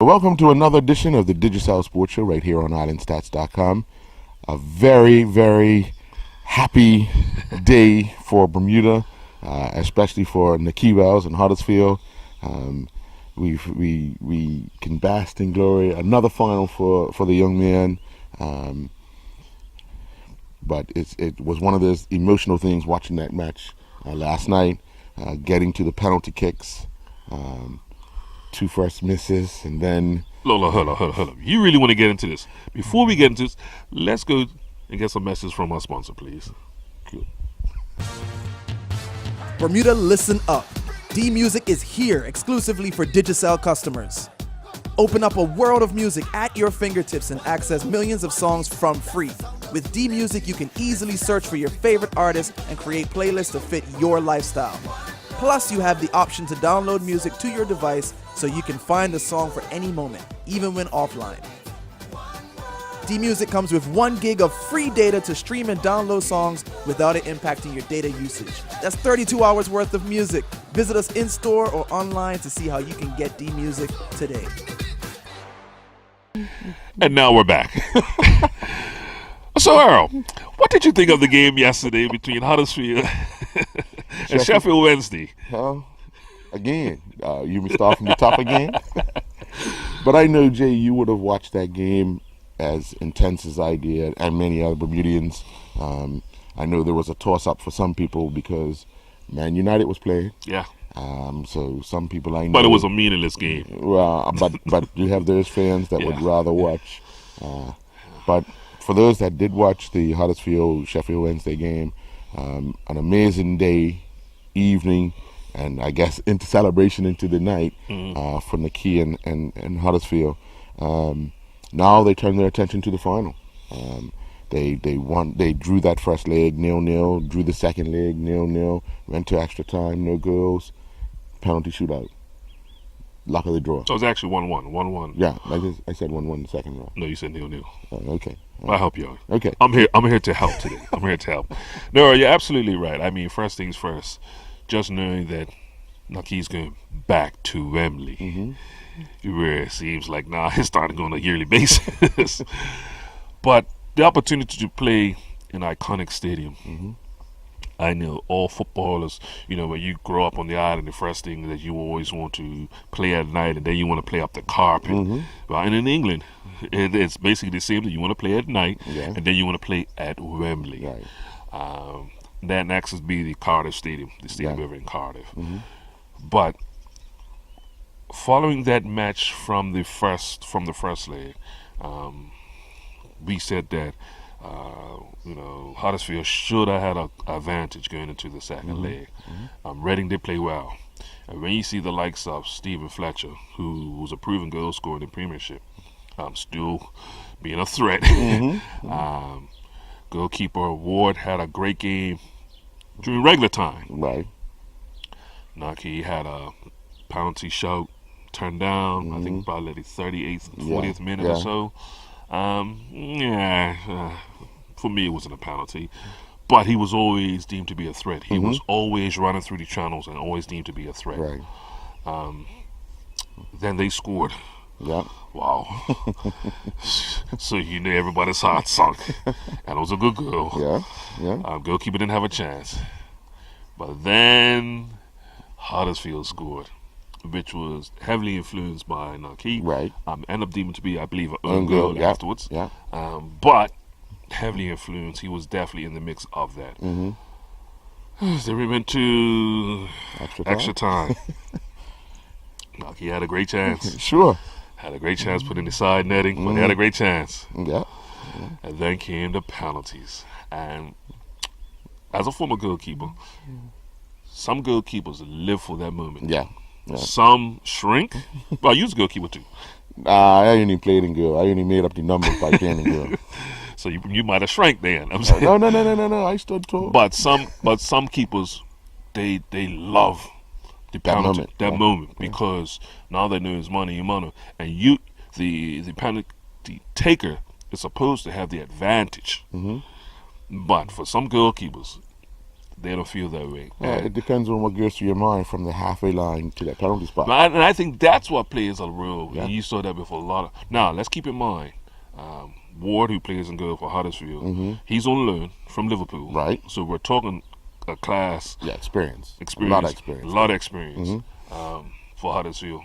Welcome to another edition of the Digicel Sports Show right here on Islandstats.com. A very, very happy day for Bermuda, especially for Nikki Wells and Huddersfield. We can bask in glory. Another final for the young man. But it was one of those emotional things watching that match last night, getting to the penalty kicks. Two first misses, and then... Hold on. You really want to get into this? Before we get into this, let's go and get some messages from our sponsor, please. Cool. Bermuda, listen up. D-Music is here exclusively for Digicel customers. Open up a world of music at your fingertips and access millions of songs from free. With D-Music, you can easily search for your favorite artists and create playlists to fit your lifestyle. Plus, you have the option to download music to your device so you can find a song for any moment, even when offline. D-Music comes with 1 gig of free data to stream and download songs without it impacting your data usage. That's 32 hours worth of music. Visit us in-store or online to see how you can get D-Music today. And now we're back. So, Earl, what did you think of the game yesterday between Huddersfield and Sheffield Wednesday? Again, you may start from the top again. But I know, Jay, you would have watched that game as intense as I did, and many other Bermudians. I know there was a toss-up for some people because Man United was playing. Yeah. So some people I know. But it was a meaningless game. Well, but you have those fans that would rather watch. But for those that did watch the Huddersfield-Sheffield Wednesday game, an amazing day, evening, and I guess into celebration into the night for Nikki and Huddersfield. Now they turn their attention to the final. They drew that first leg 0-0, drew the second leg 0-0, went to extra time, no goals, penalty shootout. Luck of the draw. So it was actually 1-1. 1-1. Yeah, I said 1-1 the second round. No, you said 0-0. Okay. I'll help you out. Okay. I'm here to help today. I'm here to help. No, you're absolutely right. I mean, first things first, just knowing that Naki's going back to Wembley, where it seems like now he's starting on a yearly basis. But the opportunity to play in an iconic stadium, I know all footballers, when you grow up on the island, the first thing that you always want to play at night, and then you want to play up the carpet. Right? And in England, it's basically the same thing. You want to play at night, and then you want to play at Wembley. Right. That next would be the Cardiff Stadium, the stadium over in Cardiff. But following that match from the first leg, we said that Huddersfield should have had an advantage going into the second leg. Reading did play well, and when you see the likes of Stephen Fletcher, who was a proven goal scorer in the Premiership, still being a threat. Goalkeeper Ward had a great game during regular time. Right. Naki had a penalty shot turned down. I think probably the 38th, 40th minute or so. For me, it wasn't a penalty, but he was always deemed to be a threat. He was always running through the channels and always deemed to be a threat. Right. Then they scored. Yeah. Wow. So everybody's heart sunk, and it was a good goal. Yeah. Goalkeeper didn't have a chance, but then Huddersfield scored, which was heavily influenced by Naki. Right. Ended up deeming to be, I believe, an own goal afterwards. Yeah. But heavily influenced. He was definitely in the mix of that. Then we went to extra time. Naki had a great chance. Sure. Had a great chance putting the side netting, but he had a great chance. Yeah. And then came the penalties. And as a former goalkeeper, some goalkeepers live for that moment. Yeah. Some shrink. Well, I was a goalkeeper too. I only played in goal. I only made up the numbers by playing in goal. So you might have shrank then. I'm saying. No. I stood tall. But some keepers, they love the penalty, that moment, because now they know it's money, and the penalty taker is supposed to have the advantage. But for some goalkeepers, they don't feel that way. It depends on what goes through your mind from the halfway line to that penalty spot. And I think that's what plays a role. Yeah. You saw that before a lot of. Now let's keep in mind, Ward, who plays in goal for Huddersfield, he's on loan from Liverpool. Right. So we're talking a class. Yeah, experience. Experience. A lot of experience. A lot of experience for Huddersfield,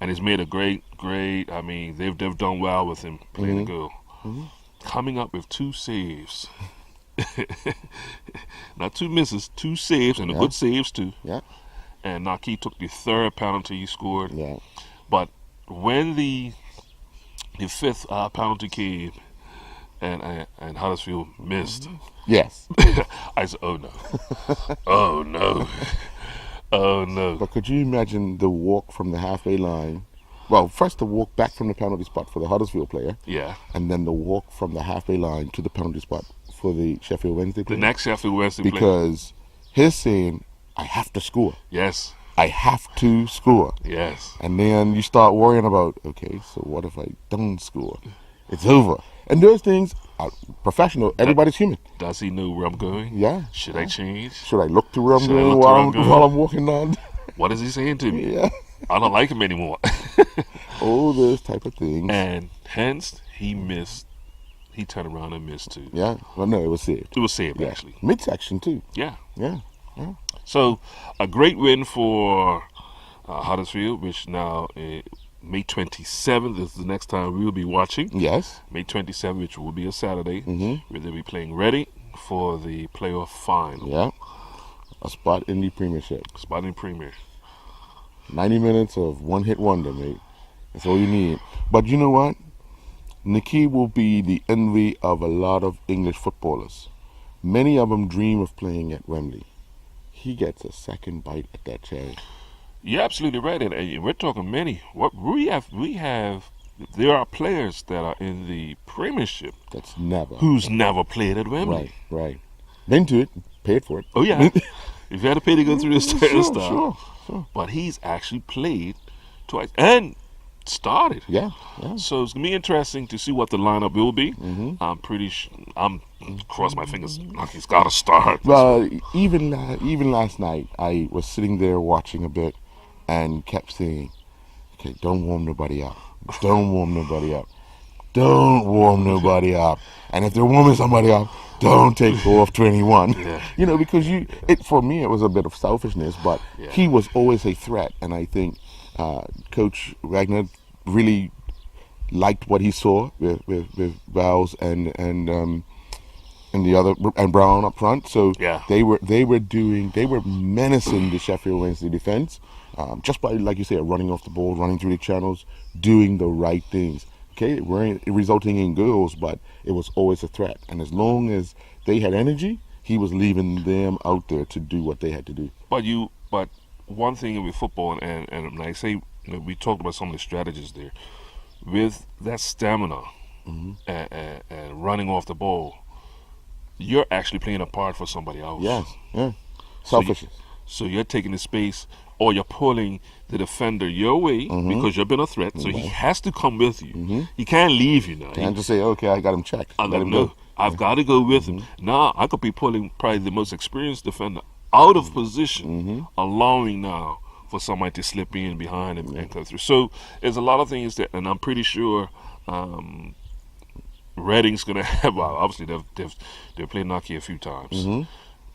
and he's made a great. I mean, they've done well with him playing the goal. Coming up with 2 saves. Not 2 misses, 2 saves, and good saves too. Yeah. And Naki took the 3rd penalty he scored. Yeah. But when the 5th penalty came and Huddersfield missed, Yes. I said, "Oh no, oh no, oh no." But could you imagine the walk from the halfway line? Well, first the walk back from the penalty spot for the Huddersfield player. Yeah. And then the walk from the halfway line to the penalty spot for the Sheffield Wednesday player. The next Sheffield Wednesday player. Because he's saying, I have to score. Yes. I have to score. Yes. And then you start worrying about, okay, so what if I don't score? It's over. And those things are professional. Everybody's human. Does he know where I'm going? Yeah. Should I change? Should I look to where I'm Should I going look to where I'm going? while I'm walking on? What is he saying to me? Yeah. I don't like him anymore. All those type of things. And hence he missed. He turned around and missed too. Yeah. Well, no, it was saved. It was saved Yeah. actually. Midsection too. Yeah. Yeah. So a great win for Huddersfield, which now May 27th is the next time we will be watching. Yes. May 27th, which will be a Saturday, where they'll be playing ready for the playoff final. Yeah. A spot in the Premiership. Spot in Premier. 90 minutes of one-hit wonder, mate. That's all you need. But you know what? Niki will be the envy of a lot of English footballers. Many of them dream of playing at Wembley. He gets a second bite at that cherry. You're absolutely right, and we're talking many. What we have. There are players that are in the Premiership That's never. who's never played at Wembley. Right. Been to it, paid for it. Oh yeah, if you had to pay to go through this turnstile. Sure. But he's actually played twice and started. Yeah. So it's gonna be interesting to see what the lineup will be. I'm pretty sure. I'm cross my fingers. He's got to start. Well, even last night, I was sitting there watching a bit, and kept saying, "Okay, don't warm nobody up. Don't warm nobody up. Don't warm nobody up. And if they're warming somebody up, don't take off 21." Yeah. You know, because for me, it was a bit of selfishness, but he was always a threat. And I think Coach Wagner really liked what he saw with Bowles and the other, and Brown up front. So they were menacing the Sheffield Wednesday defense, just by, like you say, running off the ball, running through the channels, doing the right things. Okay, it weren't resulting in goals, but it was always a threat. And as long as they had energy, he was leaving them out there to do what they had to do. But one thing with football, and when I say, we talked about some of the strategies there, with that stamina and running off the ball, you're actually playing a part for somebody else. Yes, yeah. Selfishness. So you're taking the space, or you're pulling the defender your way because you've been a threat. So he has to come with you. He can't leave you now. Can't just say, "Okay, I got him checked." Let him go. I've got to go with him. Now I could be pulling probably the most experienced defender out of position, allowing now for somebody to slip in behind him and come through. So there's a lot of things that, and I'm pretty sure Reading's going to have, obviously they've played Naki a few times,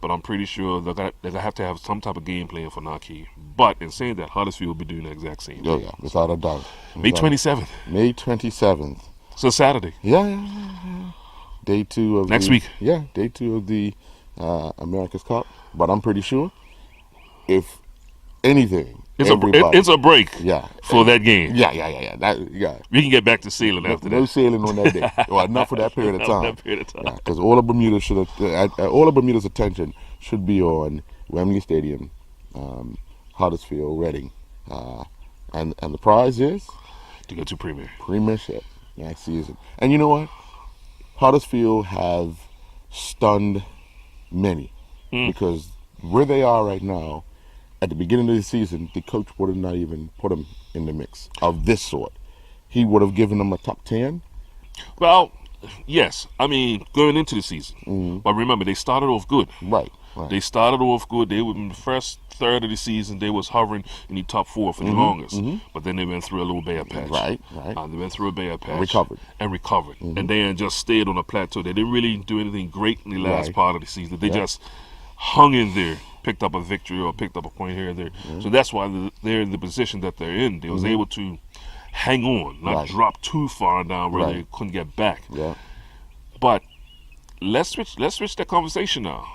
but I'm pretty sure they're going to have to have some type of game plan for Naki. But in saying that, Huddersfield will be doing the exact same thing. Yeah, without a doubt. May 27th. May 27th. So Saturday. Yeah. Day 2 of next week. Yeah, day 2 of the America's Cup. But I'm pretty sure, if anything, it's a break. Yeah. For that game. Yeah. We can get back to sailing after that. No sailing on that day. Well, not for that period of time. Because all of Bermuda's attention should be on Wembley Stadium, Huddersfield, Reading, and the prize is to go to Premiership next season. And you know what? Huddersfield have stunned many because where they are right now, at the beginning of the season, the coach would have not even put them in the mix of this sort. He would have given them a top 10. Well, yes. I mean, going into the season. But remember, they started off good. Right. Right. They started off good. They were in the first third of the season. They was hovering in the top 4 for the longest. But then they went through a little bad patch. Right. They went through a bad patch. And recovered. And then just stayed on a plateau. They didn't really do anything great in the last part of the season. They just hung in there, picked up a victory or picked up a point here and there. So that's why they're in the position that they're in. They was able to hang on, not drop too far down where they couldn't get back. Yeah. But let's switch that conversation now.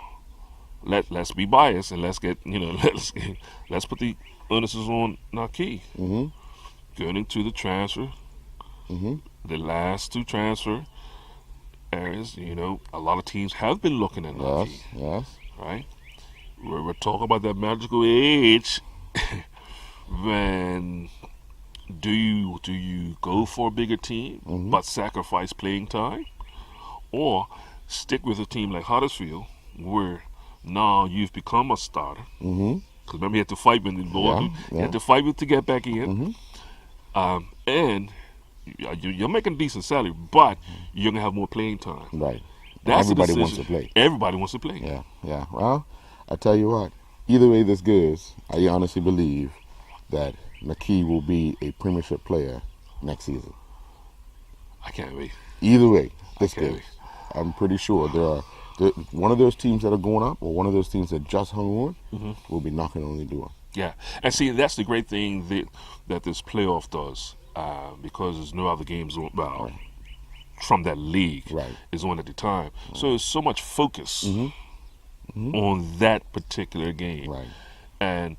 Let's be biased and let's get let's put the onus on Naki. Going into the transfer, the last 2 transfer areas, a lot of teams have been looking at Naki. Yes. Right? We're talking about that magical age. When do you go for a bigger team but sacrifice playing time, or stick with a team like Huddersfield where now you've become a starter? Because remember, you had to fight with the Lord. You had to fight with to get back in, and you're making a decent salary, but you're gonna have more playing time. Right. That's Everybody wants to play. Everybody wants to play. Yeah. Well, I tell you what. Either way this goes, I honestly believe that Naki will be a Premiership player next season. I can't wait. Either way this can't goes, wait. I'm pretty sure one of those teams that are going up, or one of those teams that just hung on, will be knocking on the door. Yeah, and see, that's the great thing that this playoff does, because there's no other games from that league is on at the time. So there's so much focus on that particular game. Right. And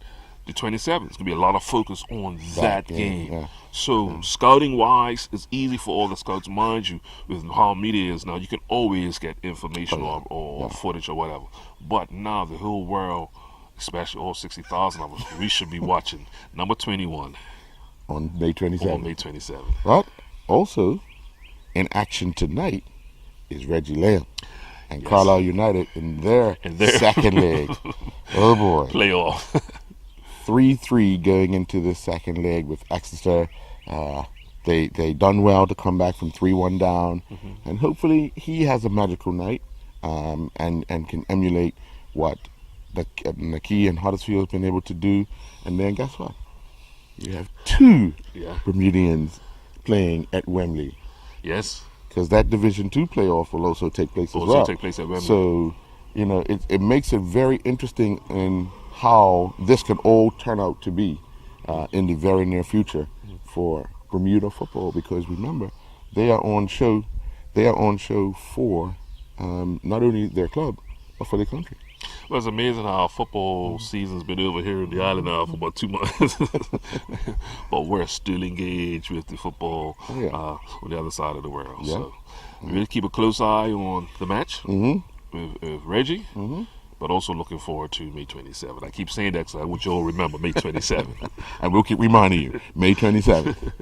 the 27th, there's going to be a lot of focus on that game. Yeah. So scouting-wise, it's easy for all the scouts. Mind you, with how media is now, you can always get information or footage or whatever. But now the whole world, especially all 60,000 of us, we should be watching number 21 on May 27th. On May 27th. But also, in action tonight is Reggie Lamb and Carlisle United in their second leg. Oh boy. Playoff. 3-3 going into the second leg with Exeter. They done well to come back from 3-1 down, and hopefully he has a magical night and can emulate what the Naki and Huddersfield have been able to do. And then guess what? You have 2 Bermudians playing at Wembley. Yes. Because that Division 2 playoff will also take place as well. Take place at Wembley. So, it makes it very interesting in how this can all turn out to be in the very near future for Bermuda football. Because remember, they are on show. They are on show for not only their club but for the country. Well, it's amazing how football season's been over here in the island now for about 2 months, but we're still engaged with the football on the other side of the world. Yeah. So we really keep a close eye on the match with Reggie, but also looking forward to May 27th. I keep saying that because I want you all to remember May 27th. And we'll keep reminding you, May 27th.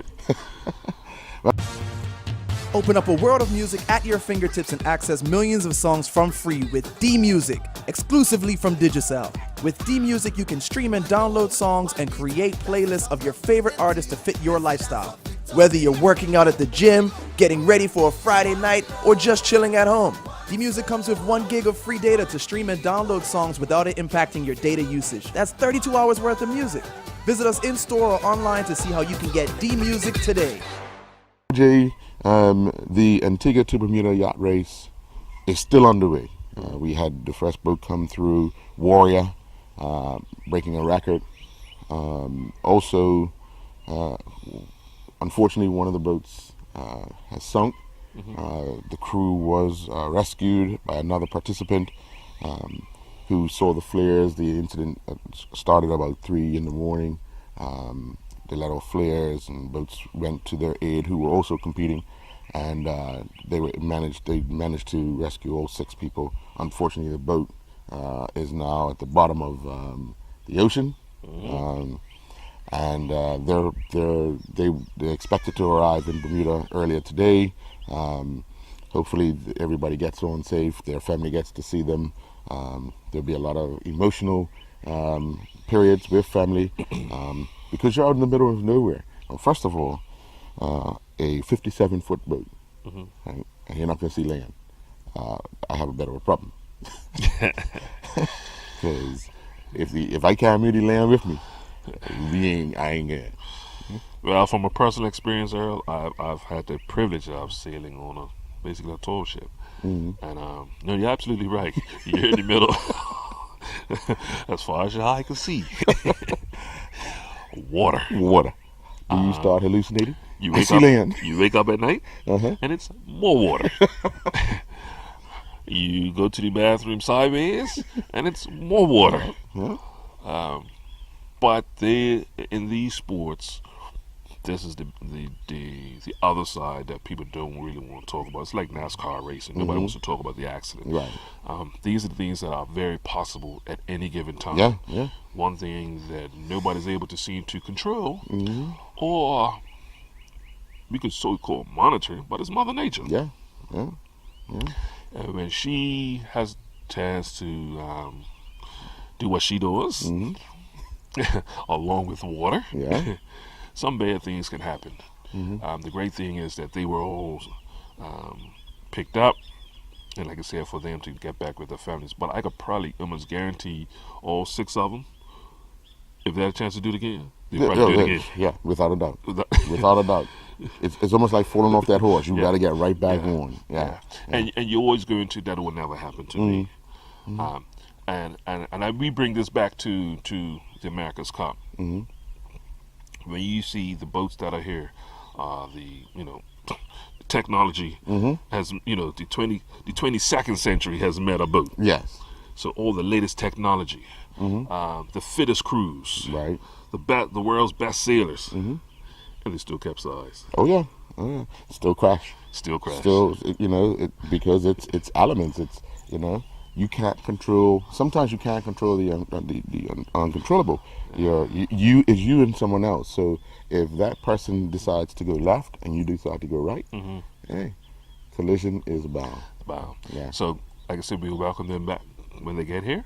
Open up a world of music at your fingertips and access millions of songs from free with D-Music, exclusively from Digicel. With D-Music, you can stream and download songs and create playlists of your favorite artists to fit your lifestyle. Whether you're working out at the gym, getting ready for a Friday night, or just chilling at home, D-Music comes with 1 gig of free data to stream and download songs without it impacting your data usage. That's 32 hours worth of music. Visit us in-store or online to see how you can get D-Music today. The Antigua to Bermuda yacht race is still underway. We had the first boat come through, Warrior, breaking a record. Unfortunately, one of the boats has sunk. The crew was rescued by another participant who saw the flares. The incident started about 3 in the morning. They let off flares, and boats went to their aid, who were also competing, and they managed to rescue all 6 people. Unfortunately, the boat is now at the bottom of the ocean, and they're expected to arrive in Bermuda earlier today. Hopefully, everybody gets on safe. Their family gets to see them. There'll be a lot of emotional periods with family. Because you're out in the middle of nowhere. Well, first of all, a 57-foot boat, right? And you're not going to see land. I have a bit of a problem. Because if I can't meet the land with me, I ain't good. Well, from a personal experience, Earl, I've had the privilege of sailing on basically a tow ship. Mm-hmm. And no, you're absolutely right. You're in the middle, as far as your eye can see. Water. Do you start hallucinating? You I see land. You wake up at night, and it's more water. You go to the bathroom sideways, and it's more water. But in these sports, this is the other side that people don't really want to talk about. It's like NASCAR racing. Nobody wants to talk about the accident. Right. These are the things that are very possible at any given time. Yeah. One thing that nobody's able to seem to control, or we could so-called monitor, but it's Mother Nature. Yeah. And when she has a chance to do what she does, along with water, some bad things can happen. The great thing is that they were all picked up, and like I said, for them to get back with their families. But I could probably almost guarantee all 6 of them, if they had a chance to do it again, they'd probably do it again. Yeah, without a doubt. Without a doubt. It's almost like falling off that horse. You got to get right back on. Yeah. And you're always going to, that will never happen to me. We bring this back to the America's Cup. When you see the boats that are here, the technology has, the 22nd century has met a boat. Yes. So all the latest technology, the fittest crews, right, the world's best sailors, and they still capsize. Oh yeah. Still crash. Still, because it's elements. It's you can't control. Sometimes you can't control the uncontrollable. It's you and someone else. So if that person decides to go left and you decide to go right, hey, collision is bound. Yeah. So like I said, we welcome them back when they get here.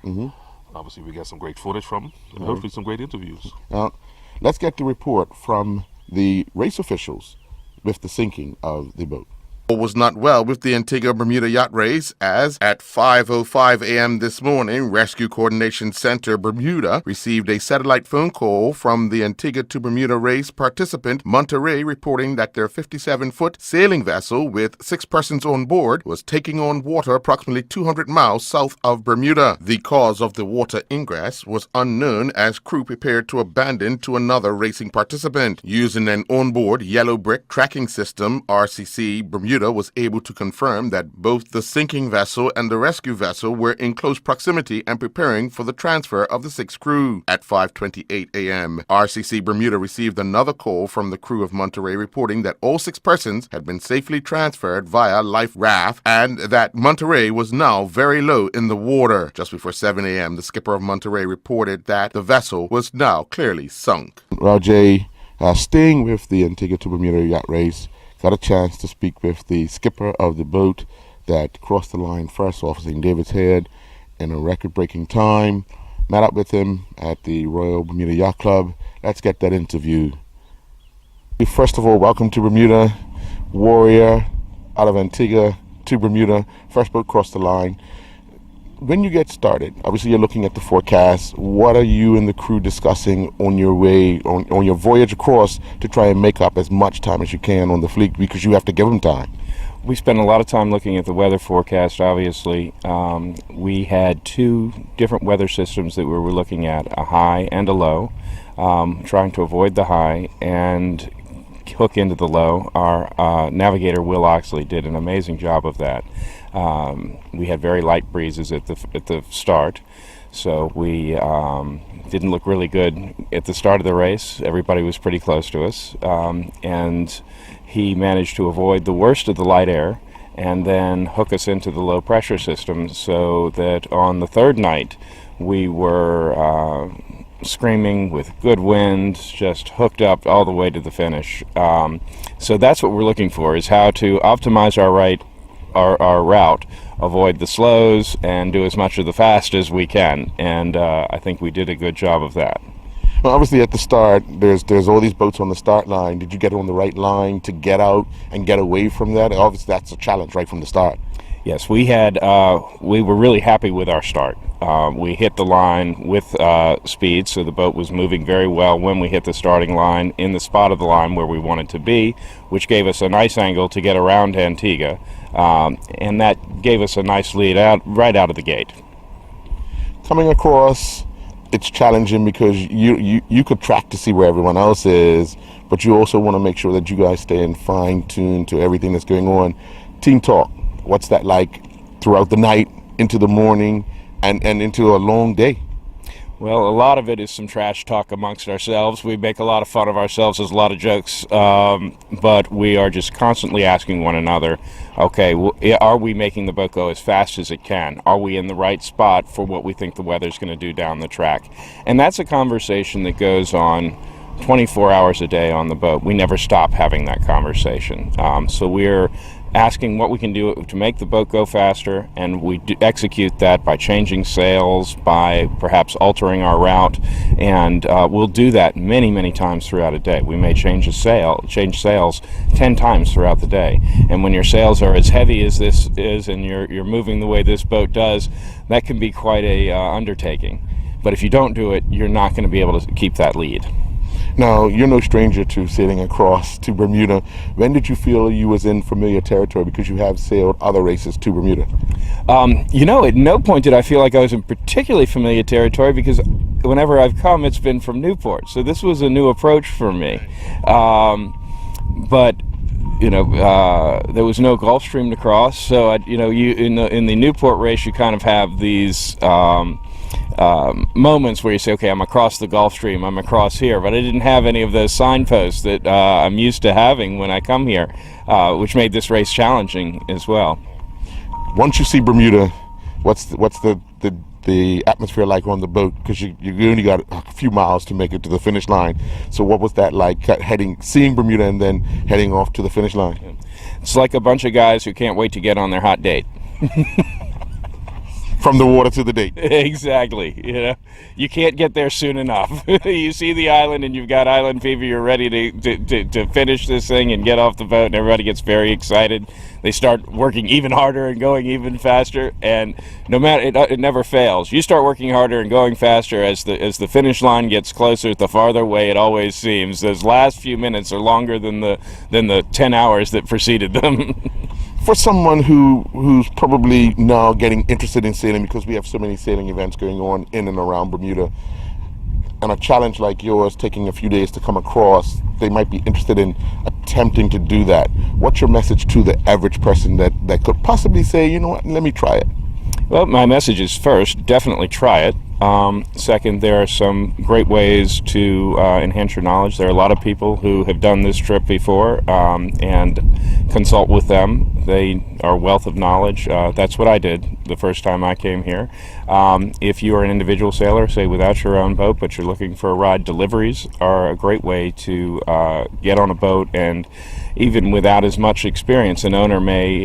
Obviously, we got some great footage from them, and hopefully some great interviews. Now, let's get the report from the race officials with the sinking of the boat. Was not well with the Antigua Bermuda yacht race, as at 5:05 a.m. this morning, Rescue Coordination Center Bermuda received a satellite phone call from the Antigua to Bermuda race participant Monterey, reporting that their 57-foot sailing vessel with 6 persons on board was taking on water approximately 200 miles south of Bermuda. The cause of the water ingress was unknown, as crew prepared to abandon to another racing participant. Using an onboard yellow brick tracking system, RCC Bermuda was able to confirm that both the sinking vessel and the rescue vessel were in close proximity and preparing for the transfer of the 6 crew. At 5:28 a.m., RCC Bermuda received another call from the crew of Monterey, reporting that all 6 persons had been safely transferred via life raft and that Monterey was now very low in the water. Just before 7 a.m., the skipper of Monterey reported that the vessel was now clearly sunk. Rajay, staying with the Antigua to Bermuda yacht race, got a chance to speak with the skipper of the boat that crossed the line first off St. David's Head in a record-breaking time. Met up with him at the Royal Bermuda Yacht Club. Let's get that interview. First of all, welcome to Bermuda. Warrior out of Antigua to Bermuda. First boat crossed the line. When you get started, obviously you're looking at the forecast. What are you and the crew discussing on your way, on your voyage across, to try and make up as much time as you can on the fleet, because you have to give them time? We spent a lot of time looking at the weather forecast, obviously. We had 2 different weather systems that we were looking at, a high and a low, trying to avoid the high and hook into the low. Our navigator, Will Oxley, did an amazing job of that. We had very light breezes at the start, so we didn't look really good at the start of the race. Everybody was pretty close to us, and he managed to avoid the worst of the light air and then hook us into the low pressure system, so that on the 3rd night we were screaming with good wind, just hooked up all the way to the finish. So that's what we're looking for, is how to optimize our route, avoid the slows, and do as much of the fast as we can. And I think we did a good job of that. Well, obviously at the start, there's all these boats on the start line. Did you get on the right line to get out and get away from that? Obviously that's a challenge right from the start. Yes, we were really happy with our start. We hit the line with speed, so the boat was moving very well when we hit the starting line in the spot of the line where we wanted to be, which gave us a nice angle to get around Antigua, and that gave us a nice lead right out of the gate. Coming across, it's challenging because you could track to see where everyone else is, but you also want to make sure that you guys stay in fine-tuned to everything that's going on. Team talk. What's that like throughout the night, into the morning, and into a long day? Well, a lot of it is some trash talk amongst ourselves. We make a lot of fun of ourselves. There's a lot of jokes, but we are just constantly asking one another, okay, are we making the boat go as fast as it can? Are we in the right spot for what we think the weather's going to do down the track? And that's a conversation that goes on 24 hours a day on the boat. We never stop having that conversation. So we're asking what we can do to make the boat go faster, and we execute that by changing sails, by perhaps altering our route, and we'll do that many times throughout a day. We may change sails 10 times throughout the day, and when your sails are as heavy as this is and you're moving the way this boat does, that can be quite a undertaking. But if you don't do it, you're not going to be able to keep that lead. Now, you're no stranger to sailing across to Bermuda. When did you feel you was in familiar territory, because you have sailed other races to Bermuda? At no point did I feel like I was in particularly familiar territory, because whenever I've come, it's been from Newport. So this was a new approach for me. But there was no Gulf Stream to cross. So, in the Newport race, you kind of have these moments where you say, okay, I'm across the Gulf Stream, I'm across here, but I didn't have any of those signposts that I'm used to having when I come here, which made this race challenging as well. Once you see Bermuda, what's the atmosphere like on the boat? Because you only got a few miles to make it to the finish line. So what was that like, seeing Bermuda and then heading off to the finish line? It's like a bunch of guys who can't wait to get on their hot date. From the water to the date. Exactly. You can't get there soon enough. You see the island and you've got island fever. You're ready to finish this thing and get off the boat, and everybody gets very excited. They start working even harder and going even faster, and no matter it never fails. You start working harder and going faster as the finish line gets closer. The farther away it always seems. Those last few minutes are longer than the 10 hours that preceded them. For someone who's probably now getting interested in sailing, because we have so many sailing events going on in and around Bermuda, and a challenge like yours taking a few days to come across, they might be interested in attempting to do that. What's your message to the average person that could possibly say, you know what, let me try it? Well, my message is, first, definitely try it. Second, there are some great ways to enhance your knowledge. There are a lot of people who have done this trip before, and consult with them. They are a wealth of knowledge. That's what I did the first time I came here. If you are an individual sailor, say without your own boat, but you're looking for a ride, deliveries are a great way to get on a boat, and even without as much experience, an owner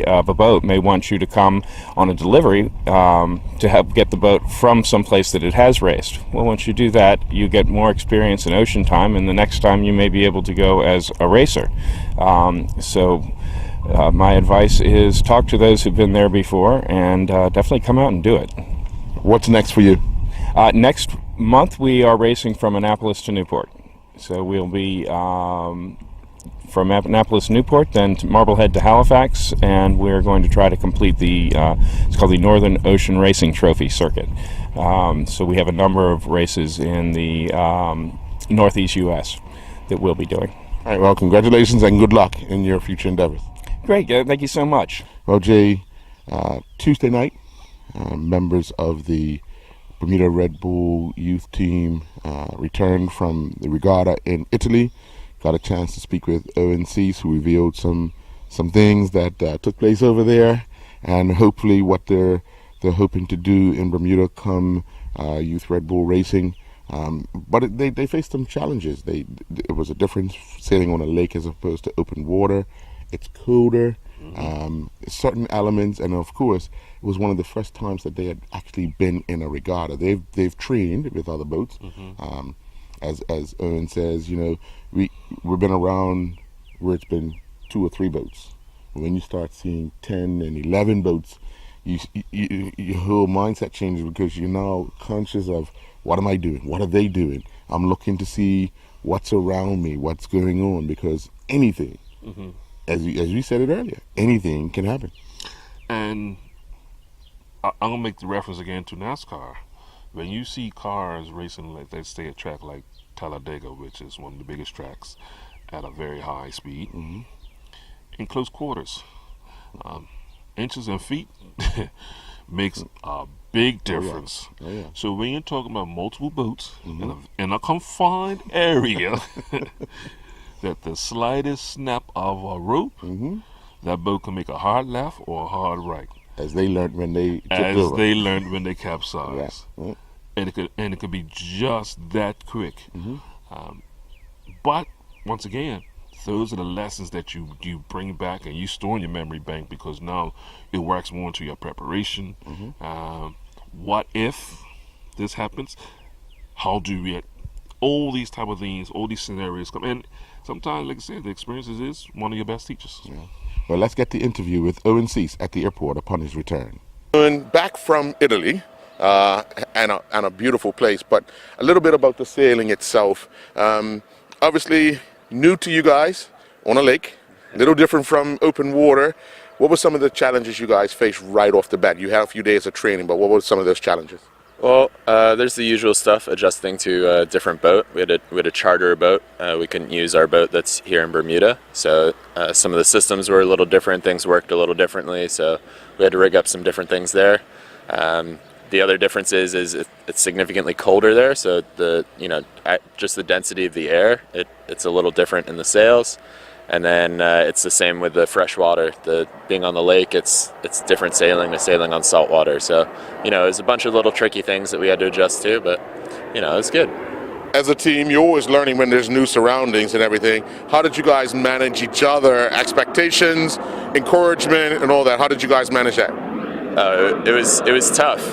of a boat may want you to come on a delivery to help get the boat from some place that it has raced. Well, once you do that, you get more experience in ocean time, and the next time you may be able to go as a racer. My advice is talk to those who've been there before, and definitely come out and do it. What's next for you? Next month we are racing from Annapolis to Newport. So we'll be from Annapolis to Newport, then to Marblehead to Halifax, and we're going to try to complete it's called the Northern Ocean Racing Trophy Circuit. So we have a number of races in the Northeast U.S. that we'll be doing. All right, well, congratulations and good luck in your future endeavors. Great, thank you so much. Well, Jay, Tuesday night, members of the Bermuda Red Bull youth team returned from the regatta in Italy. Got a chance to speak with Owen Cease, who revealed some things that took place over there, and hopefully what they're hoping to do in Bermuda come youth Red Bull racing. But they faced some challenges. It was a difference sailing on a lake as opposed to open water. It's colder, certain elements, and of course, it was one of the first times that they had actually been in a regatta. They've trained with other boats. As Owen says, we've been around where it's been 2 or 3 boats. When you start seeing 10 and 11 boats, your whole mindset changes because you're now conscious of what am I doing? What are they doing? I'm looking to see what's around me, what's going on, because anything, as we said it earlier, anything can happen. And I'm going to make the reference again to NASCAR. When you see cars racing, like they stay at a track like Talladega, which is one of the biggest tracks, at a very high speed, in close quarters, inches and feet makes a big difference. So when you're talking about multiple boats in a confined area, that the slightest snap of a rope, that boat can make a hard left or a hard right. As they learned when they tipped over. They learned when they capsized. And it could be just that quick. But once again, those are the lessons that you bring back and you store in your memory bank, because now it works more into your preparation. What if this happens? How do we? All these type of things, all these scenarios come in. Sometimes, like I said, the experiences is one of your best teachers. Well, let's get the interview with Owen Cease at the airport upon his return. Owen, back from Italy, and a beautiful place, but a little bit about the sailing itself. Obviously, new to you guys on a lake, a little different from open water. What were some of the challenges you guys faced right off the bat? You had a few days of training, but what were some of those challenges? Well, there's the usual stuff, adjusting to a different boat. We had to charter a boat. We couldn't use our boat that's here in Bermuda, so some of the systems were a little different. Things worked a little differently, so we had to rig up some different things there. The other difference is it's significantly colder there, so just the density of the air, it's a little different in the sails. And then it's the same with the freshwater. Being on the lake, it's different sailing to sailing on salt water. So, there's a bunch of little tricky things that we had to adjust to, but, it's good. As a team, you're always learning when there's new surroundings and everything. How did you guys manage each other, expectations, encouragement, and all that? How did you guys manage that? It was tough.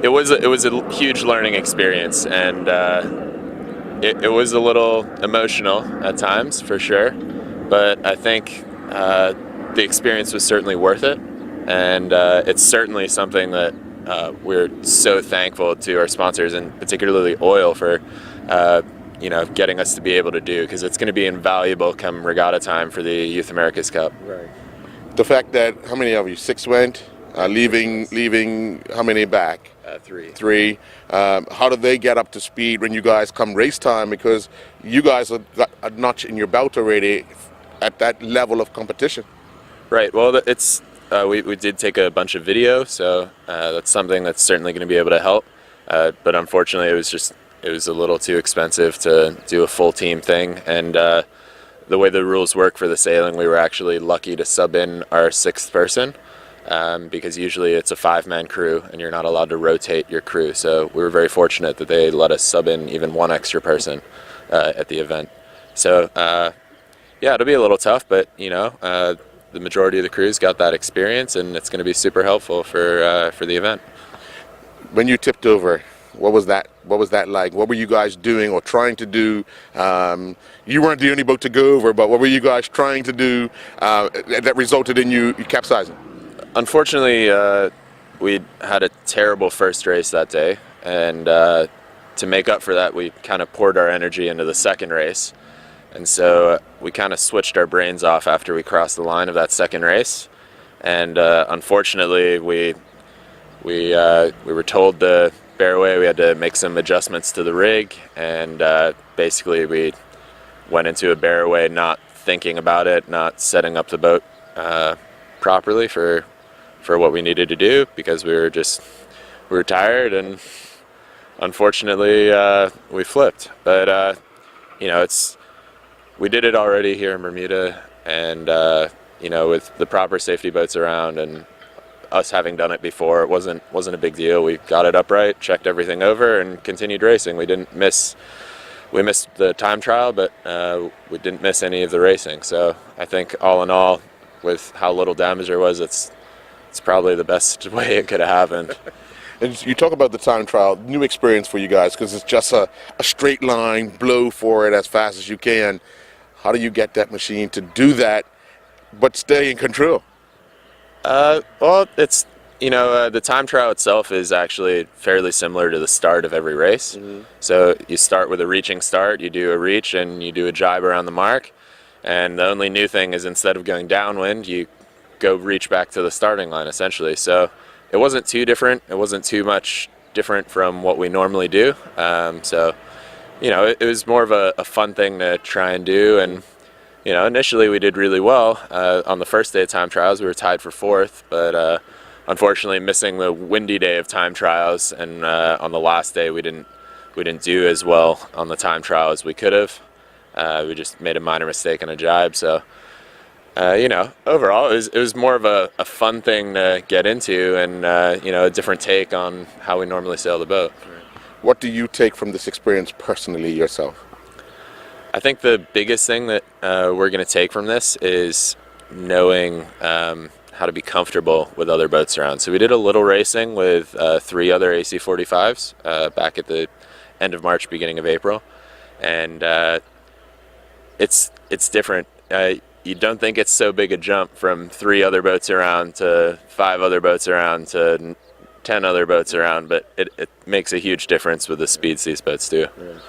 It was a huge learning experience, and it was a little emotional at times, for sure, but I think the experience was certainly worth it, and it's certainly something that we're so thankful to our sponsors, and particularly oil, for getting us to be able to do, because it's going to be invaluable come regatta time for the Youth America's Cup. Right. The fact that, how many of you, 6 went, leaving how many back? 3. 3. How do they get up to speed when you guys come race time? Because you guys have got a notch in your belt already at that level of competition. Right. Well, it's we did take a bunch of video, so that's something that's certainly going to be able to help. But unfortunately, it was a little too expensive to do a full team thing, and the way the rules work for the sailing, we were actually lucky to sub in our 6th person. Because usually it's a 5-man crew and you're not allowed to rotate your crew. So we were very fortunate that they let us sub in even 1 extra person at the event. So it'll be a little tough, but the majority of the crews got that experience, and it's going to be super helpful for the event. When you tipped over, what was that like? What were you guys doing or trying to do? You weren't the only boat to go over, but what were you guys trying to do that resulted in you capsizing? Unfortunately, we had a terrible first race that day, and to make up for that, we kind of poured our energy into the second race, and so we kind of switched our brains off after we crossed the line of that second race, and unfortunately, we were told to bear away. We had to make some adjustments to the rig, and basically we went into a bear away, not thinking about it, not setting up the boat properly for what we needed to do, because we were tired, and unfortunately we flipped. But we did it already here in Bermuda, and with the proper safety boats around and us having done it before, it wasn't a big deal. We got it upright, checked everything over, and continued racing. We missed the time trial, but we didn't miss any of the racing. So I think all in all, with how little damage there was, it's probably the best way it could have happened. And you talk about the time trial, new experience for you guys, because it's just a straight line, blow for it as fast as you can. How do you get that machine to do that, but stay in control? Well, it's, the time trial itself is actually fairly similar to the start of every race. So you start with a reaching start, you do a reach, and you do a jibe around the mark. And the only new thing is instead of going downwind, you go reach back to the starting line, essentially. So it wasn't too different. It wasn't too much different from what we normally do. It was more of a fun thing to try and do. And, initially we did really well. On the first day of time trials, we were tied for 4th, but unfortunately missing the windy day of time trials, and on the last day we didn't do as well on the time trial as we could have. We just made a minor mistake on a jibe. So overall it was more of a fun thing to get into, and a different take on how we normally sail the boat. What do you take from this experience personally yourself? I think the biggest thing that we're going to take from this is knowing how to be comfortable with other boats around. So we did a little racing with 3 other AC-45s back at the end of March, beginning of April, and it's different. You don't think it's so big a jump from 3 other boats around to 5 other boats around to 10 other boats around, but it makes a huge difference with the speeds these boats do. Yeah.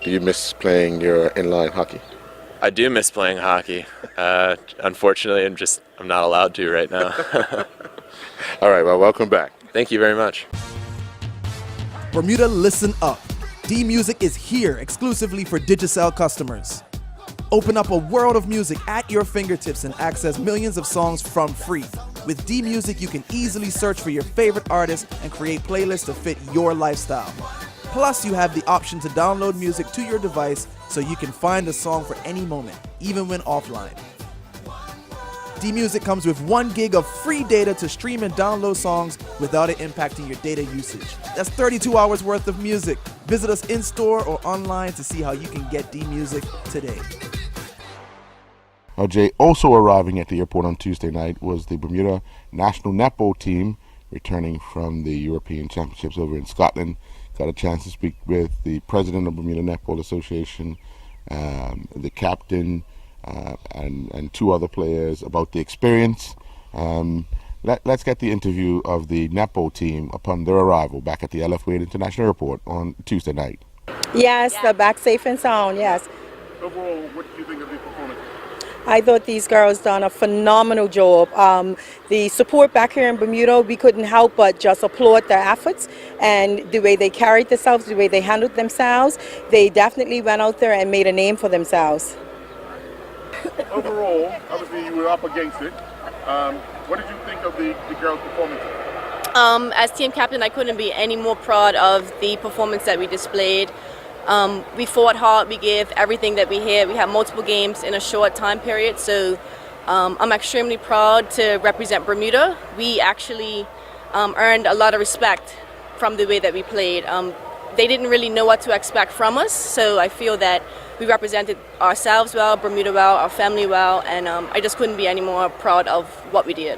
Do you miss playing your inline hockey? I do miss playing hockey. Unfortunately, I'm not allowed to right now. All right, well, welcome back. Thank you very much. Bermuda, listen up. D-Music is here exclusively for Digicel customers. Open up a world of music at your fingertips and access millions of songs from free. With D-Music, you can easily search for your favorite artists and create playlists to fit your lifestyle. Plus, you have the option to download music to your device so you can find a song for any moment, even when offline. D-Music comes with 1 gig of free data to stream and download songs without it impacting your data usage. That's 32 hours worth of music. Visit us in-store or online to see how you can get D-Music today. Jay, also arriving at the airport on Tuesday night was the Bermuda national netball team returning from the European Championships over in Scotland. Got a chance to speak with the president of Bermuda Netball Association, the captain, and 2 other players about the experience. Let's get the interview of the netball team upon their arrival back at the LF Wade International Airport on Tuesday night. Yes, they're back safe and sound, yes. Overall, what do you think of the performance? I thought these girls done a phenomenal job. The support back here in Bermuda, we couldn't help but just applaud their efforts and the way they carried themselves, the way they handled themselves. They definitely went out there and made a name for themselves. Overall, obviously you were up against it. What did you think of the girls' performance? As team captain, I couldn't be any more proud of the performance that we displayed. We fought hard, we gave everything that we had. We had multiple games in a short time period, so I'm extremely proud to represent Bermuda. We actually earned a lot of respect from the way that we played. They didn't really know what to expect from us, so I feel that we represented ourselves well, Bermuda well, our family well, and I just couldn't be any more proud of what we did.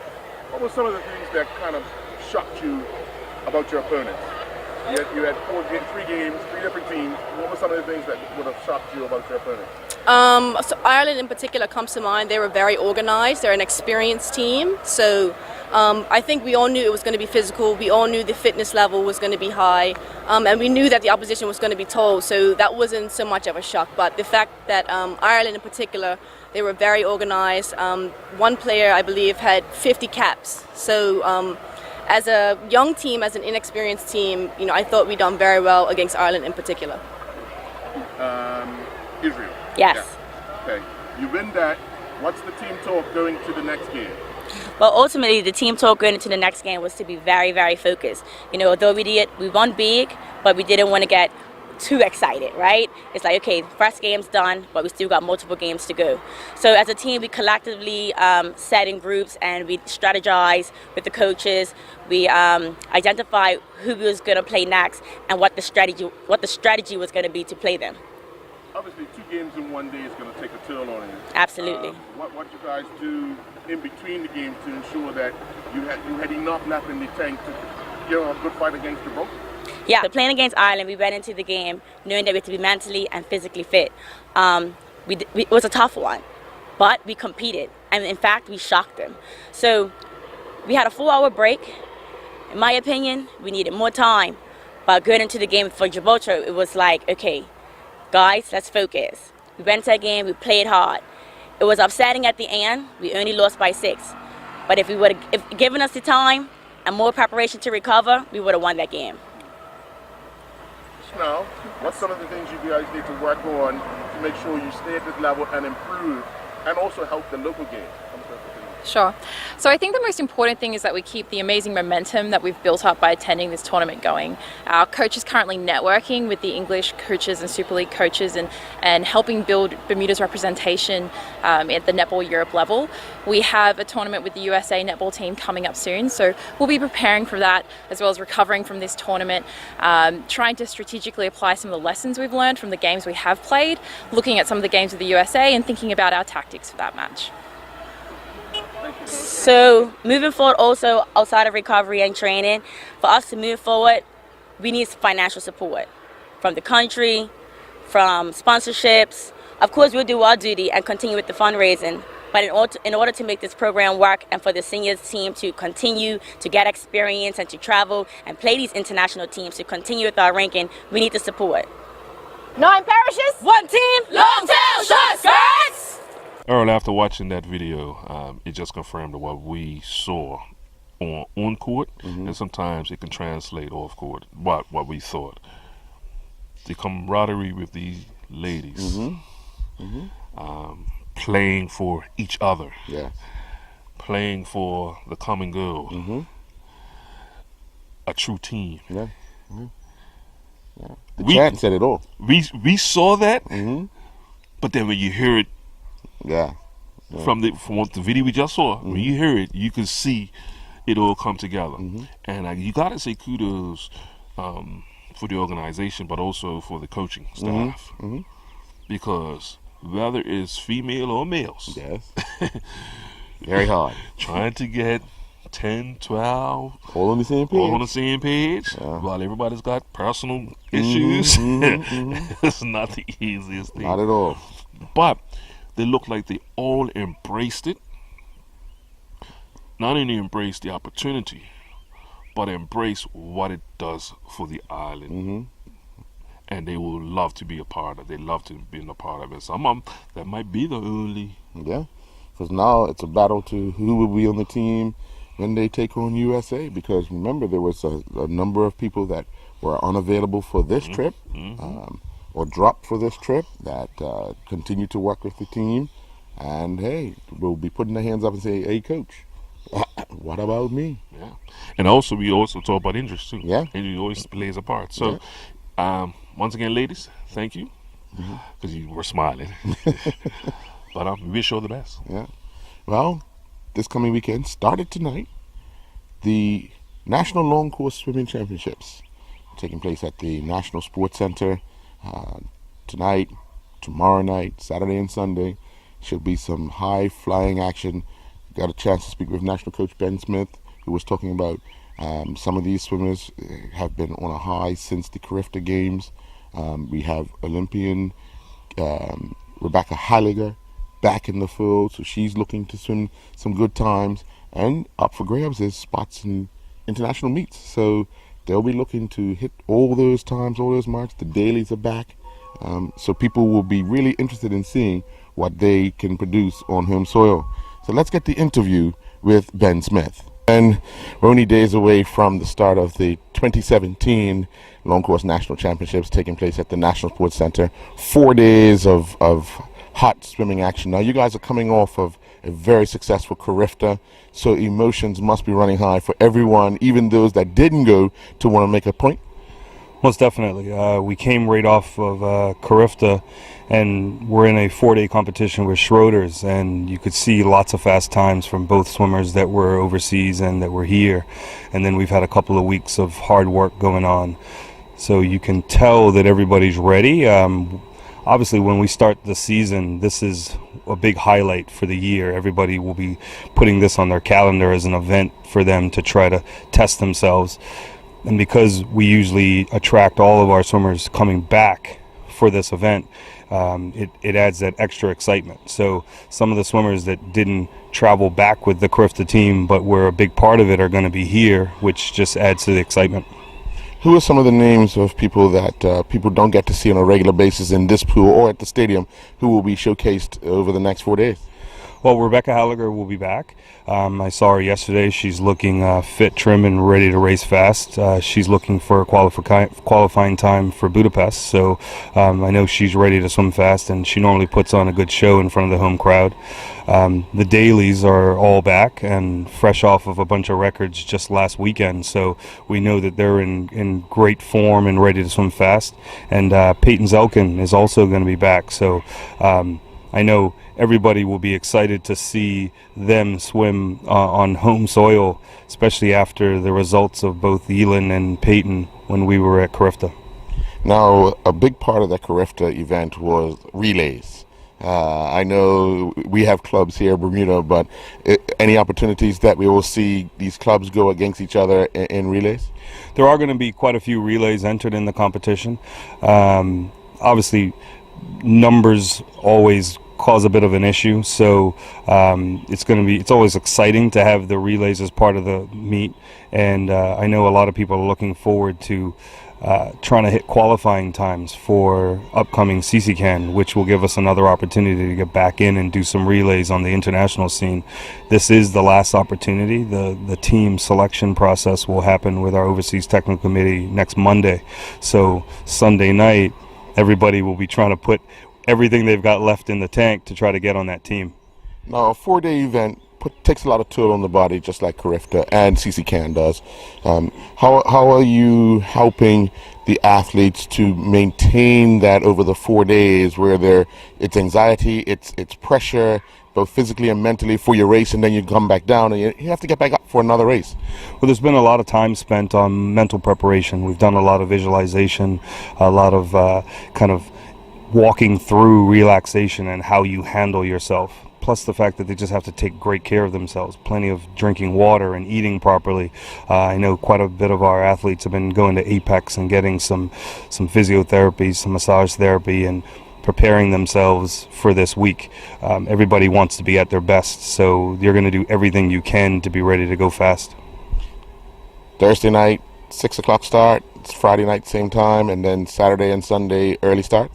What were some of the things that kind of shocked you about your opponents? You had 3 games, 3 different teams. What were some of the things that would have shocked you about your opponents? So Ireland in particular comes to mind. They were very organized. They're an experienced team. So I think we all knew it was going to be physical. We all knew the fitness level was going to be high. And we knew that the opposition was going to be tall. So that wasn't so much of a shock. But the fact that Ireland in particular, they were very organized. One player, I believe, had 50 caps. So as a young team, as an inexperienced team, I thought we done very well against Ireland in particular. Israel. Yes. Yeah. Okay. You win that. What's the team talk going to the next game? Well, ultimately, the team talk going into the next game was to be very, very focused. Although we won big, but we didn't want to get too excited, right? It's like, okay, first game's done, but we still got multiple games to go. So as a team, we collectively sat in groups and we strategized with the coaches. We identified who was going to play next and what the strategy was going to be to play them. Obviously, 2 games in 1 day is going to take a toll on you. Absolutely. What you guys do in between the games to ensure that you had enough left in the tank to give a good fight against the boat? Yeah, so playing against Ireland, we went into the game knowing that we had to be mentally and physically fit. it was a tough one, but we competed, and in fact, we shocked them. So we had a 4-hour break. In my opinion, we needed more time. But going into the game for Gibraltar, it was like, okay, guys, let's focus. We went to that game, we played hard. It was upsetting at the end. We only lost by 6. But if given us the time and more preparation to recover, we would have won that game. Now, what's some of the things you guys need to work on to make sure you stay at this level and improve, and also help the local game? Sure. So I think the most important thing is that we keep the amazing momentum that we've built up by attending this tournament going. Our coach is currently networking with the English coaches and Super League coaches and helping build Bermuda's representation at the Netball Europe level. We have a tournament with the USA netball team coming up soon, so we'll be preparing for that as well as recovering from this tournament, trying to strategically apply some of the lessons we've learned from the games we have played, looking at some of the games with the USA and thinking about our tactics for that match. So moving forward, also outside of recovery and training, for us to move forward, we need financial support from the country, from sponsorships. Of course, we'll do our duty and continue with the fundraising. But in order to make this program work and for the seniors team to continue to get experience and to travel and play these international teams, to continue with our ranking, we need the support. 9 parishes, 1 team, long tail short skirts! Earl, after watching that video, it just confirmed what we saw on court, and sometimes it can translate off court, what we thought. The camaraderie with these ladies, playing for each other, playing for the common goal, a true team. The chant said it all. We saw that, but then when you hear it, from what the video we just saw, when you hear it, you can see it all come together. And you gotta say kudos for the organization, but also for the coaching staff, because whether it's female or males, very hard trying to get 10, 12 all on the same page, while everybody's got personal issues. It's not the easiest thing, not at all. But they look like they all embraced it. Not only embrace the opportunity, but embrace what it does for the island. And they will love to be a part of it. They love to be a part of it. Some of them, that might be the only. Because now it's a battle to who will be on the team when they take on USA. Because remember, there was a number of people that were unavailable for this trip. Or dropped for this trip that continue to work with the team, and hey, we'll be putting their hands up and say, hey coach, what about me? And also we also talk about injuries too. Injury always plays a part. So once again, ladies, thank you, because you were smiling. But we wish you all the best. Well, this coming weekend started tonight. The National Long Course Swimming Championships taking place at the National Sports Center tonight, tomorrow night, Saturday and Sunday. Should be some high flying action. Got a chance to speak with National Coach Ben Smith, who was talking about some of these swimmers have been on a high since the Carifta Games. We have Olympian Rebecca Heiliger back in the field, so she's looking to swim some good times, and up for grabs is spots in international meets. So they'll be looking to hit all those times, all those marks. The dailies are back. So people will be really interested in seeing what they can produce on home soil. So let's get the interview with Ben Smith. And we're only days away from the start of the 2017 Long Course National Championships taking place at the National Sports Center. 4 days of hot swimming action. Now you guys are coming off of a very successful Carifta, so emotions must be running high for everyone, even those that didn't go to want to make a point. Most definitely. We came right off of Carifta, and we're in a 4-day competition with Schroeder's, and you could see lots of fast times from both swimmers that were overseas and that were here. And then we've had a couple of weeks of hard work going on. So you can tell that everybody's ready. Obviously, when we start the season, this is a big highlight for the year. Everybody will be putting this on their calendar as an event for them to try to test themselves. And because we usually attract all of our swimmers coming back for this event, it adds that extra excitement. So some of the swimmers that didn't travel back with the Carifta team but were a big part of it are going to be here, which just adds to the excitement. Who are some of the names of people that people don't get to see on a regular basis in this pool or at the stadium who will be showcased over the next 4 days? Well, Rebecca Halliger will be back. I saw her yesterday. She's looking fit, trim, and ready to race fast. She's looking for a qualifying time for Budapest, so I know she's ready to swim fast, and she normally puts on a good show in front of the home crowd. The dailies are all back and fresh off of a bunch of records just last weekend, so we know that they're in great form and ready to swim fast. And Peyton Zelkin is also going to be back, so I know everybody will be excited to see them swim on home soil, especially after the results of both Elin and Peyton when we were at Carifta. Now, a big part of that Carifta event was relays. I know we have clubs here in Bermuda, but any opportunities that we will see these clubs go against each other in relays? There are going to be quite a few relays entered in the competition. Obviously, numbers always cause a bit of an issue, so it's always exciting to have the relays as part of the meet, and I know a lot of people are looking forward to trying to hit qualifying times for upcoming CCCAN, which will give us another opportunity to get back in and do some relays on the international scene. This is the last opportunity. The team selection process will happen with our Overseas Technical Committee next Monday, so Sunday night everybody will be trying to put everything they've got left in the tank to try to get on that team. Now, a 4-day event takes a lot of toll on the body, just like Carifta and CCCAN does. How are you helping the athletes to maintain that over the 4 days, where it's anxiety, it's pressure, both physically and mentally for your race, and then you come back down and you have to get back up for another race? Well, there's been a lot of time spent on mental preparation. We've done a lot of visualization, a lot of kind of walking through relaxation and how you handle yourself, plus the fact that they just have to take great care of themselves, plenty of drinking water and eating properly. I know quite a bit of our athletes have been going to Apex and getting some physiotherapy, some massage therapy, and preparing themselves for this week. Everybody wants to be at their best, so you're going to do everything you can to be ready to go fast. Thursday night, 6 o'clock start. It's Friday night, same time, and then Saturday and Sunday, early start?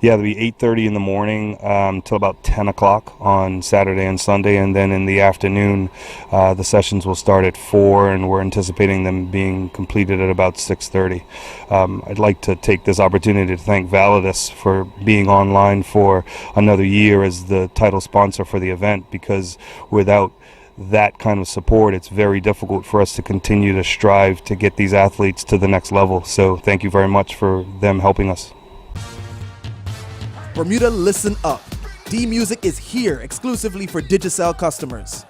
Yeah, it'll be 8:30 in the morning till about 10 o'clock on Saturday and Sunday, and then in the afternoon the sessions will start at 4, and we're anticipating them being completed at about 6:30. I'd like to take this opportunity to thank Validus for being online for another year as the title sponsor for the event, because without that kind of support, it's very difficult for us to continue to strive to get these athletes to the next level. So thank you very much for them helping us. Bermuda, listen up. D-Music is here exclusively for Digicel customers.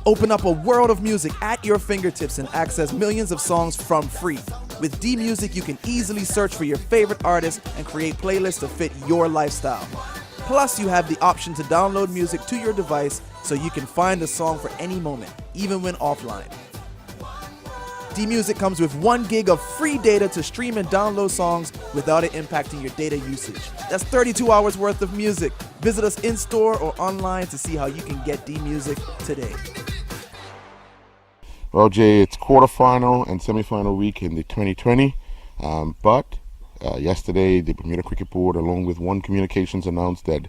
Open up a world of music at your fingertips and access millions of songs from free. With D-Music, you can easily search for your favorite artists and create playlists to fit your lifestyle. Plus, you have the option to download music to your device so you can find a song for any moment, even when offline. D-Music comes with 1 gig of free data to stream and download songs without it impacting your data usage. That's 32 hours worth of music. Visit us in-store or online to see how you can get D-Music today. Well, Jay, it's quarterfinal and semifinal week in the 2020, but yesterday the Bermuda Cricket Board, along with One Communications, announced that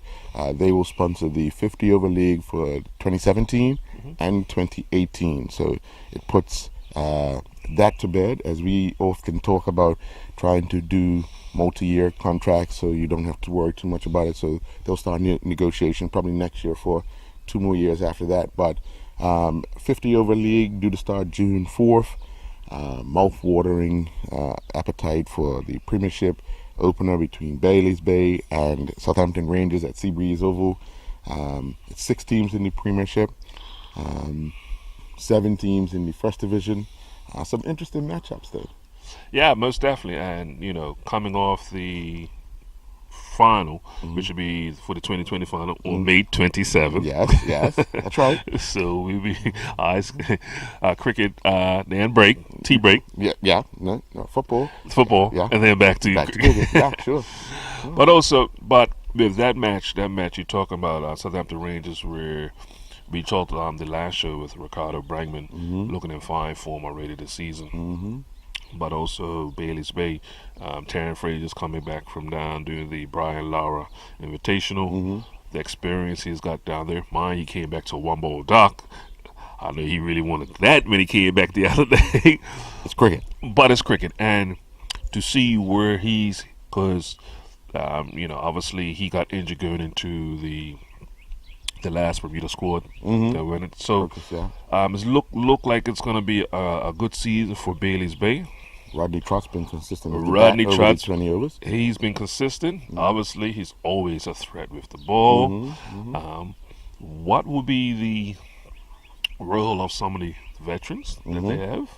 they will sponsor the 50 Over League for 2017 and 2018. So it puts that to bed, as we often talk about trying to do multi-year contracts so you don't have to worry too much about it. So they'll start negotiation probably next year for 2 more years after that. But 50 Over League due to start June 4th. Mouth-watering appetite for the Premiership opener between Bailey's Bay and Southampton Rangers at Seabreeze Oval. It's 6 teams in the Premiership, 7 teams in the First Division. Some interesting matchups there. Yeah, most definitely. And, you know, coming off the final, which will be for the 2020 final on May 27th. Yes, that's right. So we'll be cricket, then break, tea break. Yeah, no, football. Yeah. And then back to cricket. Yeah, sure. But also, with that match you're talking about Southampton Rangers, where we talked on the last show with Ricardo Brangman, looking in fine form already this season. But also Bailey's Bay, Taryn Frazier's coming back from down doing the Brian Lara Invitational. The experience he's got down there. Mind, he came back to a one-ball dock. I know he really wanted that when he came back the other day. It's cricket. But it's cricket. And to see where he's, because, obviously he got injured going into the last Bermuda squad that went it. So it's look like it's going to be a good season for Bailey's Bay. Rodney Trott's been consistent with Rodney Trott, 20 overs. He's been consistent. Obviously, he's always a threat with the ball. What would be the role of some of the veterans that they have?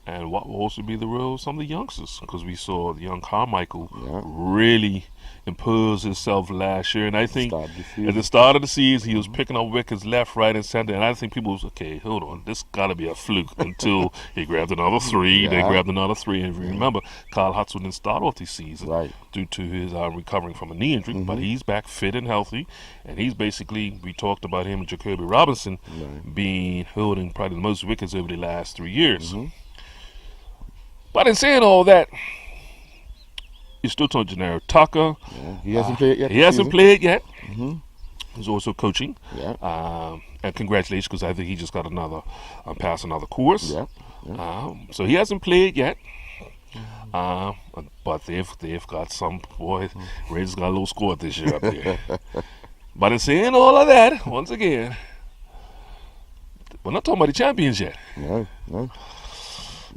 And what will also be the role of some of the youngsters? Because we saw the young Carmichael really impose himself last year. And I think at the start of the season, he was picking up wickets left, right, and center. And I think people was, okay, hold on, this got to be a fluke until he grabbed another three, then grabbed another three. And if you remember, Kyle Hudson didn't start off the season due to his recovering from a knee injury. But he's back fit and healthy. And he's basically, we talked about him and Jacoby Robinson holding probably the most wickets over the last 3 years. But in saying all that, you're still talking Gennaro Tucker. He hasn't played yet. He hasn't played yet. He's also coaching. And congratulations, because I think he just got another pass another course. So he hasn't played yet. But they've got some boy. Rangers got a little score this year up there. But in saying all of that, once again, we're not talking about the champions yet. No.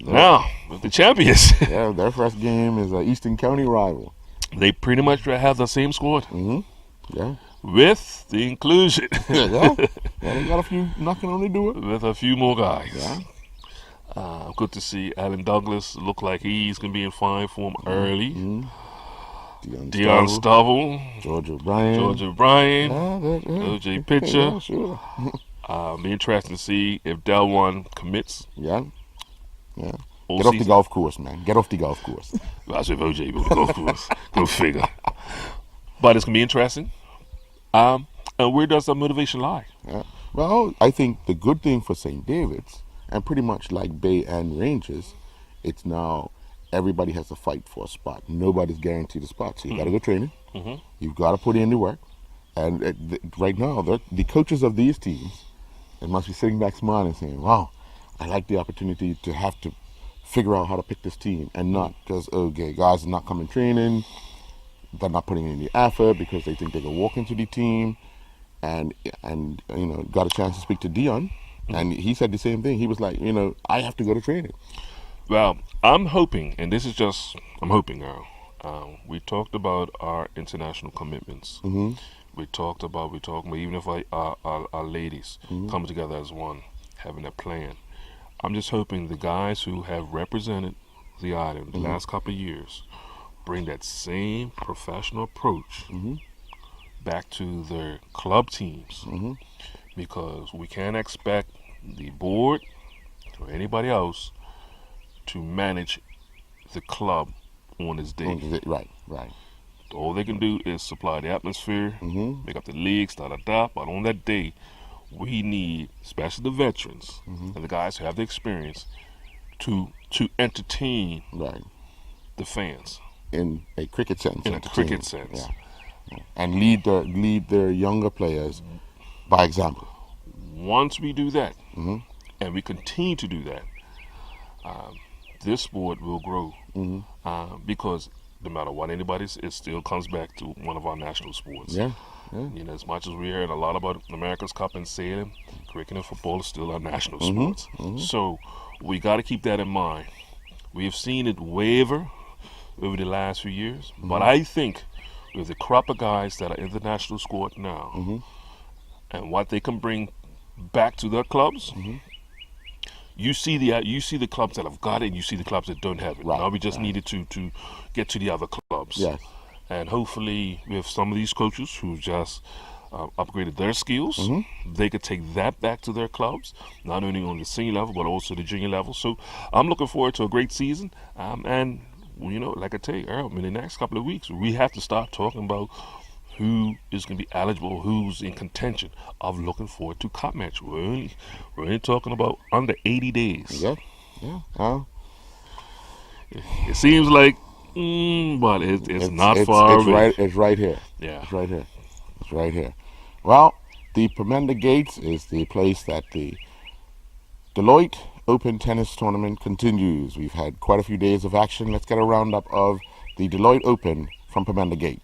Now, with the champions. Their first game is an Eastern County rival. They pretty much have the same squad. With the inclusion. They got a few knocking on the door. With a few more guys. Good to see Alan Douglas look like he's going to be in fine form early. Dion Stovall. George O'Brien. OJ Pitcher. Be interesting to see if Delwan commits. Get off the golf course, man. Get off the golf course. That's if OJ go to the golf course. Go figure. But it's going to be interesting. And where does the motivation lie? Well, I think the good thing for St. David's, and pretty much like Bay and Rangers, it's now everybody has to fight for a spot. Nobody's guaranteed a spot. So you got to go training. You've got to put in the work. And right now, the coaches of these teams, they must be sitting back smiling saying, wow, I like the opportunity to have to figure out how to pick this team and not just, okay, guys are not coming training, they're not putting in the effort because they think they can walk into the team. And got a chance to speak to Dion, and he said the same thing. He was like, I have to go to training. Well, I'm hoping, and this is just, I'm hoping now, we talked about our international commitments. We talked about even if our ladies come together as one, having a plan. I'm just hoping the guys who have represented the island the last couple of years bring that same professional approach back to their club teams, because we can't expect the board or anybody else to manage the club on its day. Right. All they can do is supply the atmosphere, make up the leagues, but on that day, we need, especially the veterans and the guys who have the experience, to entertain the fans in a cricket sense. And lead their younger players by example. Once we do that, and we continue to do that, this sport will grow, because no matter what anybody says, it still comes back to one of our national sports. As much as we heard a lot about America's Cup and sailing, cricket and football is still our national sports. So we got to keep that in mind. We have seen it waver over the last few years, but I think with the crop of guys that are in the national squad now, and what they can bring back to their clubs, you see the clubs that have got it, and you see the clubs that don't have it. Now we just needed to get to the other clubs. And hopefully with some of these coaches who just upgraded their skills, they could take that back to their clubs, not only on the senior level, but also the junior level. So I'm looking forward to a great season. And you know, like I tell you, Earl, in the next couple of weeks, we have to start talking about who is going to be eligible, who's in contention of looking forward to cup match. We're only talking about under 80 days. Yeah, yeah. It seems like, but it's not far away. It's right here. Yeah. It's right here. It's right here. Well, the Bermuda Gates is the place that the Deloitte Open Tennis Tournament continues. We've had quite a few days of action. Let's get a roundup of the Deloitte Open from Bermuda Gate.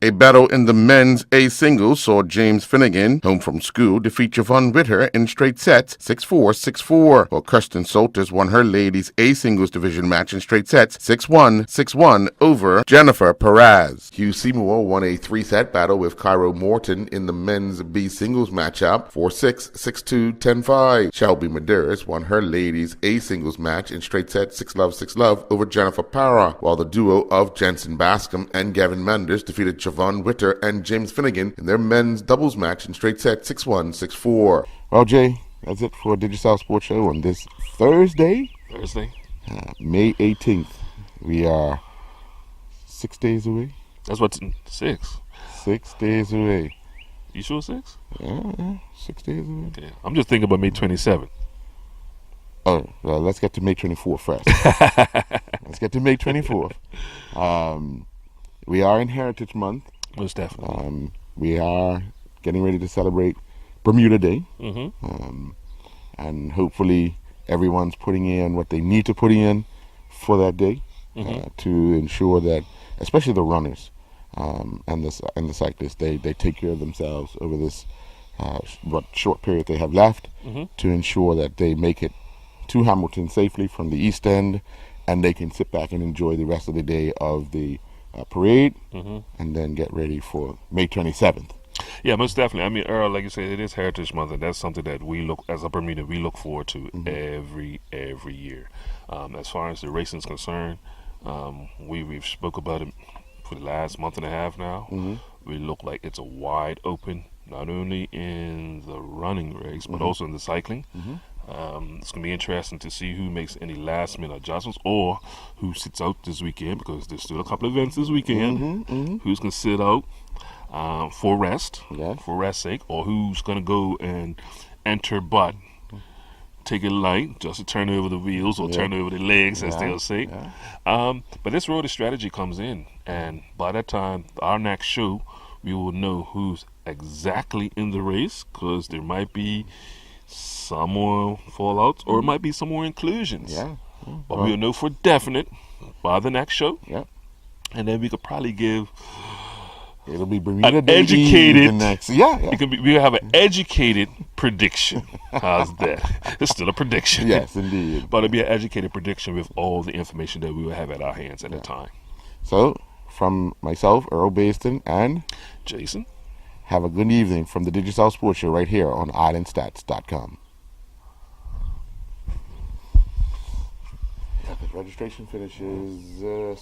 A battle in the men's A singles saw James Finnegan, home from school, defeat Javon Witter in straight sets 6-4, 6-4, while Kirsten Solters won her ladies A singles division match in straight sets 6-1, 6-1 over Jennifer Perez. Hugh Seymour won a three-set battle with Cairo Morton in the men's B singles matchup 4-6, 6-2, 10-5. Shelby Medeiros won her ladies A singles match in straight sets 6-love, 6-love over Jennifer Parra, while the duo of Jensen Bascom and Gavin Manders defeated Javon Witter and James Finnegan in their men's doubles match in straight set 6-1, 6-4. Well, Jay, that's it for Digicel Sports Show on this Thursday, May 18th. We are 6 days away. That's what's 6. 6 days away. You sure 6? Yeah, 6 days away. Okay. I'm just thinking about May 27th. Oh, well, let's get to May 24th first. Let's get to May 24th. We are in Heritage Month. Most definitely. We are getting ready to celebrate Bermuda Day. Mm-hmm. And hopefully everyone's putting in what they need to put in for that day to ensure that, especially the runners and the cyclists, they take care of themselves over this what short period they have left to ensure that they make it to Hamilton safely from the East End, and they can sit back and enjoy the rest of the day of the parade, and then get ready for May 27th. Yeah, most definitely. I mean, Earl, like you said, it is Heritage Month, and that's something that we look, as a Bermuda, we look forward to every year. As far as the racing is concerned, we've spoke about it for the last month and a half now. We look like it's a wide open, not only in the running race, but also in the cycling. It's going to be interesting to see who makes any last-minute adjustments or who sits out this weekend, because there's still a couple of events this weekend. Who's going to sit out for rest, for rest's sake, or who's going to go and enter but take it light, just to turn over the wheels or turn over the legs, as they'll say. But this road of strategy comes in, and by that time, our next show, we will know who's exactly in the race, because there might be some more fallouts, or it might be some more inclusions. But we'll know for definite by the next show. And then we could probably give It'll be Bermuda an educated. Next. We'll have an educated prediction. How's that? It's still a prediction. Yes, indeed. But it'll be an educated prediction with all the information that we will have at our hands at the time. So, from myself, Earl Baston, and Jason, have a good evening from the Digicel Sports Show right here on Islandstats.com. Registration finishes